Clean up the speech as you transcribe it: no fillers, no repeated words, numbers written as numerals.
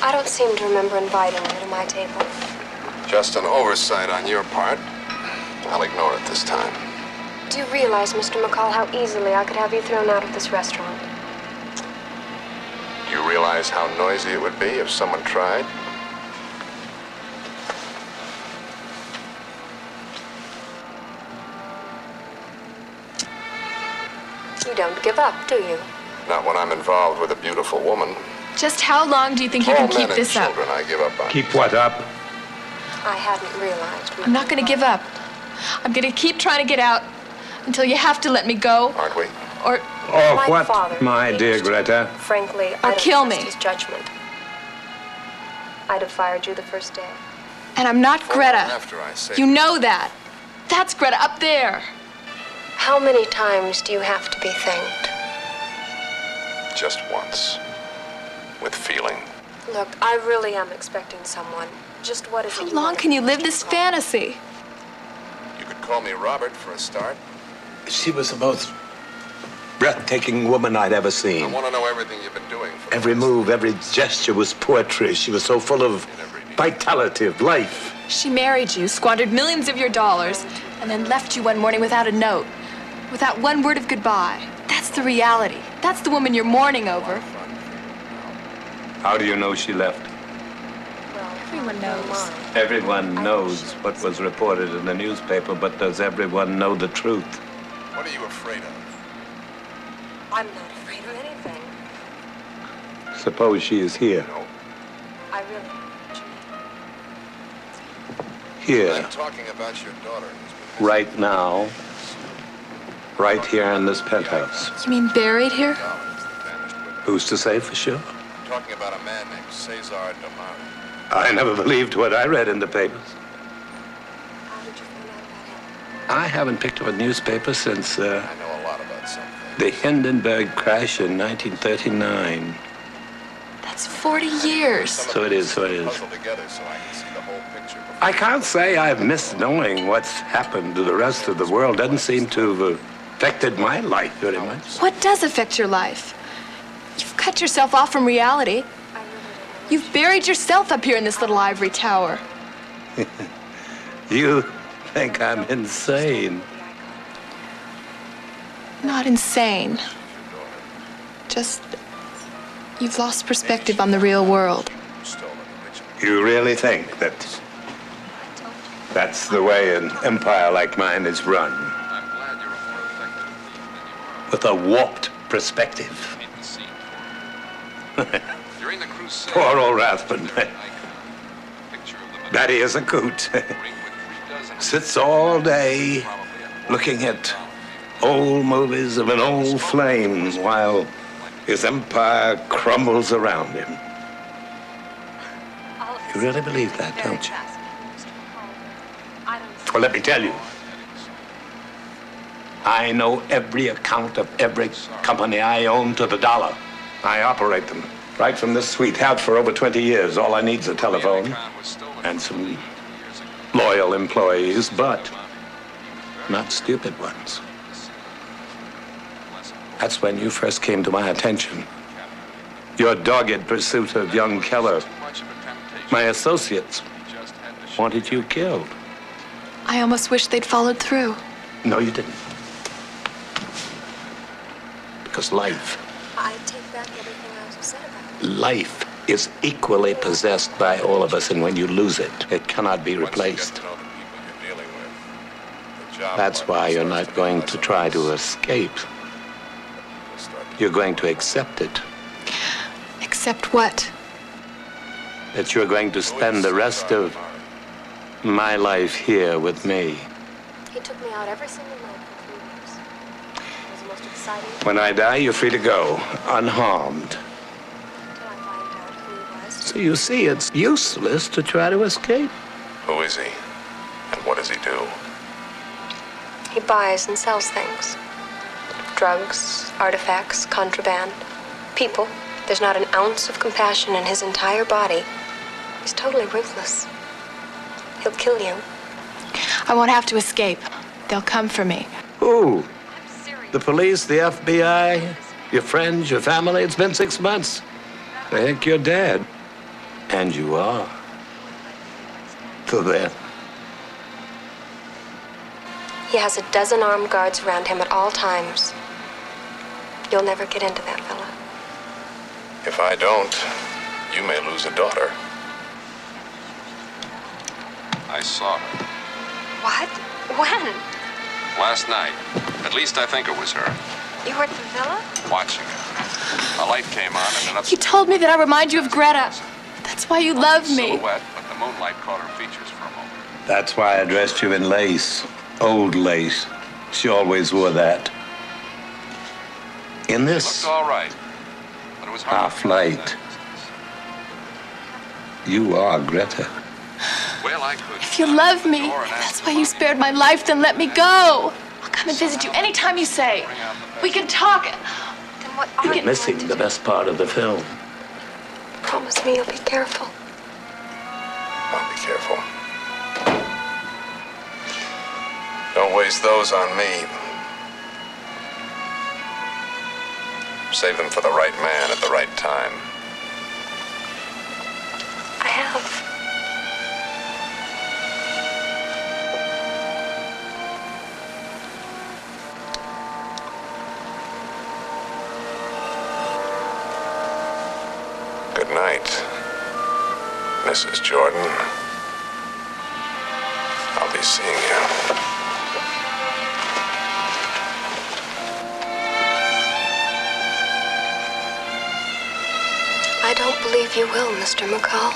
I don't seem to remember inviting you to my table. Just an oversight on your part. I'll ignore it this time. Do you realize, Mr. McCall, how easily I could have you thrown out of this restaurant? You realize how noisy it would be if someone tried? You don't give up, do you? Not when I'm involved with a beautiful woman. Just how long do you think you can keep this up? All men and children I give up on. Keep what up? I hadn't realized. I'm not going to give up. I'm going to keep trying to get out until you have to let me go. Aren't we? Or what, my dear Greta? Frankly, or kill me. His judgment. I'd have fired you the first day. And I'm not Greta. After I say you know that. That's Greta up there. How many times do you have to be thanked? Just once. With feeling. Look, I really am expecting someone. Just what is it? How long can you live this fantasy? You could call me Robert for a start. She was the most breathtaking woman I'd ever seen. I want to know everything you've been doing. Every move, every gesture was poetry. She was so full of vitality, of life. She married you, squandered millions of your dollars, and then left you one morning without a note, without one word of goodbye. That's the reality. That's the woman you're mourning over. How do you know she left? Everyone knows. Everyone knows what was reported in the newspaper, but does everyone know the truth? What are you afraid of? I'm not afraid of anything. Suppose she is here. No. I really am. Here, I'm talking about your daughter. right now, right here in this penthouse. You mean buried here? Who's to say for sure? I'm talking about a man named Cesar Damari. I never believed what I read in the papers. How did you find out about him? I haven't picked up a newspaper since I know a lot about something. the Hindenburg crash in 1939. That's 40 years. So it is, so it is. Puzzle together so I can see the whole picture before. I can't say I've missed knowing what's happened to the rest of the world. Doesn't seem to have affected my life very much. What does affect your life? You've cut yourself off from reality. You've buried yourself up here in this little ivory tower. You think I'm insane? Not insane. Just, you've lost perspective on the real world. You really think that that's the way an empire like mine is run? With a warped perspective. Poor old Rathbun. That he is a coot. Sits all day looking at old movies of an old flame while his empire crumbles around him. You really believe that, don't you? Well, let me tell you. I know every account of every company I own to the dollar. I operate them. Right from this suite, have for over 20 years. All I need is a telephone and some loyal employees, but not stupid ones. That's when you first came to my attention. Your dogged pursuit of young Keller. My associates wanted you killed. I almost wish they'd followed through. No, you didn't. Because life... I take back everything I said about it. Life is equally possessed by all of us, and when you lose it, it cannot be replaced. That's why you're not going to try to escape. You're going to accept it. Accept what? That you're going to spend the rest of my life here with me. He took me out every single night for 3 years. It was the most exciting. When I die, you're free to go, unharmed. Until I find out who he was. So you see, it's useless to try to escape. Who is he? And what does he do? He buys and sells things. Drugs, artifacts, contraband, people. There's not an ounce of compassion in his entire body. He's totally ruthless. He'll kill you. I won't have to escape. They'll come for me. Who? The police, the FBI, your friends, your family? It's been 6 months. They think you're dead. And you are. To them. He has a dozen armed guards around him at all times. You'll never get into that fella. If I don't, you may lose a daughter. I saw her. What? When? Last night. At least I think it was her. You were at the villa? Watching her. A light came on and an You told me that I remind you of Greta. That's why you love me. silhouette, but the moonlight caught her features for a moment. That's why I dressed you in lace. Old lace. She always wore that. In It this looked all right, but it was hard half light, you are Greta. Well, I could. If you love me, if that's why you spared my life, then let me go. I'll come and visit you anytime you say. We can talk. Then what are you You're missing going the to do? best part of the film. Promise me you'll be careful. I'll be careful. Don't waste those on me. Save them for the right man at the right time. I have. Good night, Mrs. Jordan. I'll be seeing you. I don't believe you will, Mr. McCall.